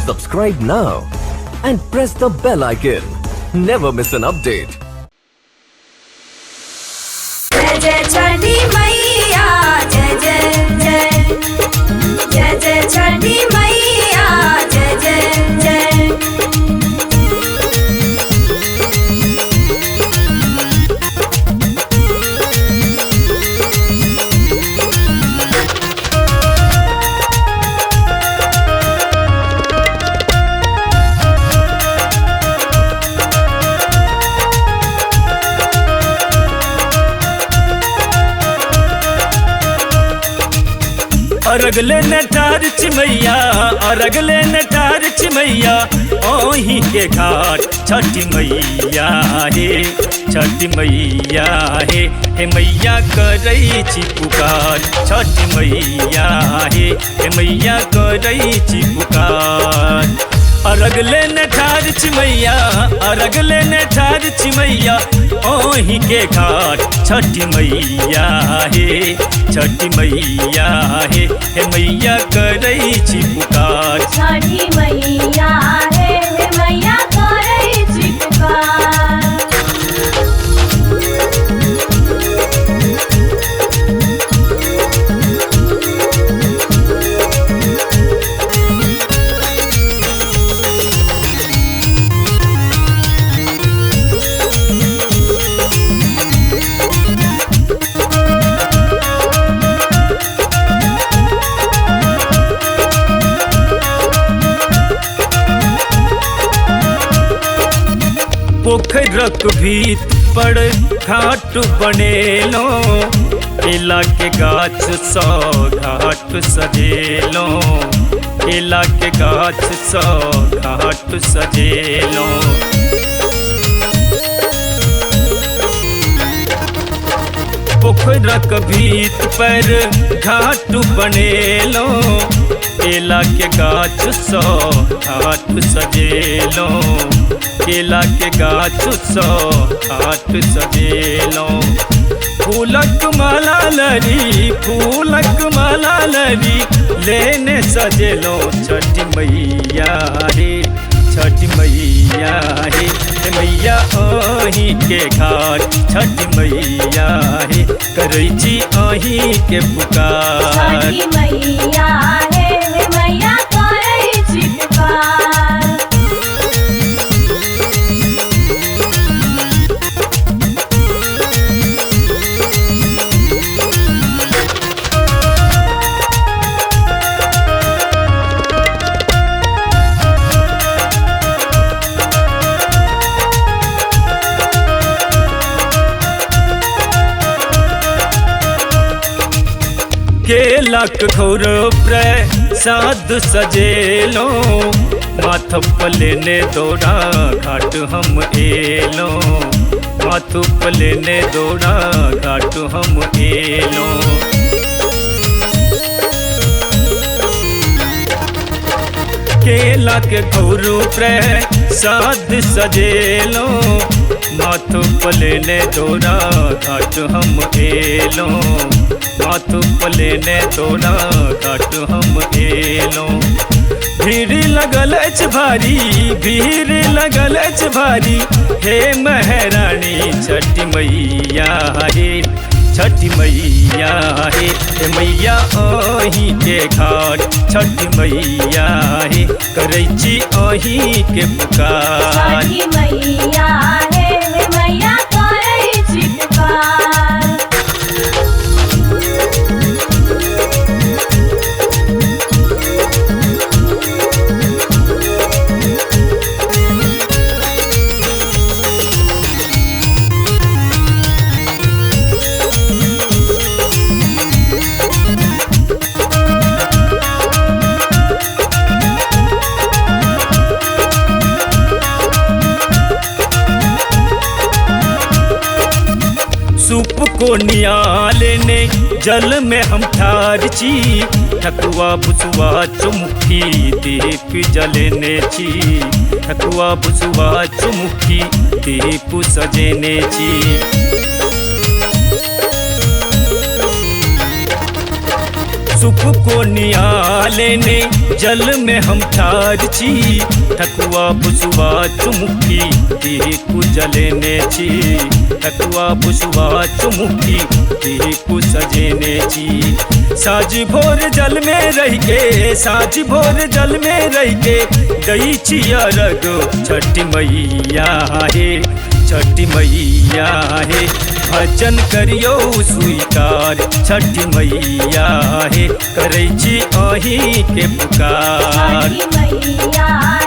Subscribe now and press the bell icon. Never miss an update. जय जय छठी मैया जय जय जय जय जय छठी मैया जय जय जय। अरगले ने ठार चिमैया अरगले ने ठार चिमैया ओही के घाट छठी मैया हे छठी मैया हे मैया करई छी पुकार छठी मैया हे मैया करई छी पुकार। अरगले ने ठार चिमैया अरगले ने ठार चिमैया ओही के घाट छठी मैया हे छठी मैया हे मैया करई छी पुकार छठी मैया हे मैया करई छी पुकार। पोखरक भीत पर घाट बनेलो केला के गाछ सौ घाट सजेलो केला के गाछ सौ घाट सजेलो। पोखरक भीत पर घाट बनेलो केला के गाछ सौ घाट सजेलो केला के गाछ सौ घाट सजेलो। फूलक माला लरी फूलक माला लरी लेने सजेलो छठी मैया हे छठी मैया हे मैया ओही के घाट छठी मैया हे करई छी ओही के पुकार छठी मैया हे मैया करई छी पुकार। केलक घोर प्रसाद सजेलो माथ पलेने दौड़ा घाट हम एलो माथ पलेने दौड़ा घाट हम एलो। केला के घोर प्रसाद सजेलो माथ पलेने दौड़ा घाट हम एलो माथ पलेने दौड़ा घाट हम एलो। भीड़ लगल अछि भारी भीड़ लगल अछि भारी हे महारानी छठी मैया हे छठी मैया हे मैया ओही के घाट छठी मैया हे करई छी ओही के पुकार छठी मैया हे मैया करई छी पुकार। सूप को नियालने जल में हम ठार छी ठकुआ बुसुआ चुमुखी दीप जलेने छी ठकुआ बुसुआ चुमुखी दीप सजेने छी। सुख को नियालेने जल में हम ठार छी ठकुआ भुसुआ चुमुखी दीपु जलेने छी ठकुआ भुसुआ चुमुखी दीपु सजेने छी साँझ भोर जल में रह के साँझ भोर जल में रह के गई छिया रगो छठी मैया हे छठी मैया हे भजन करियो स्वीकार छठी मैया हे करै छी अहीं के पुकार छठी मैया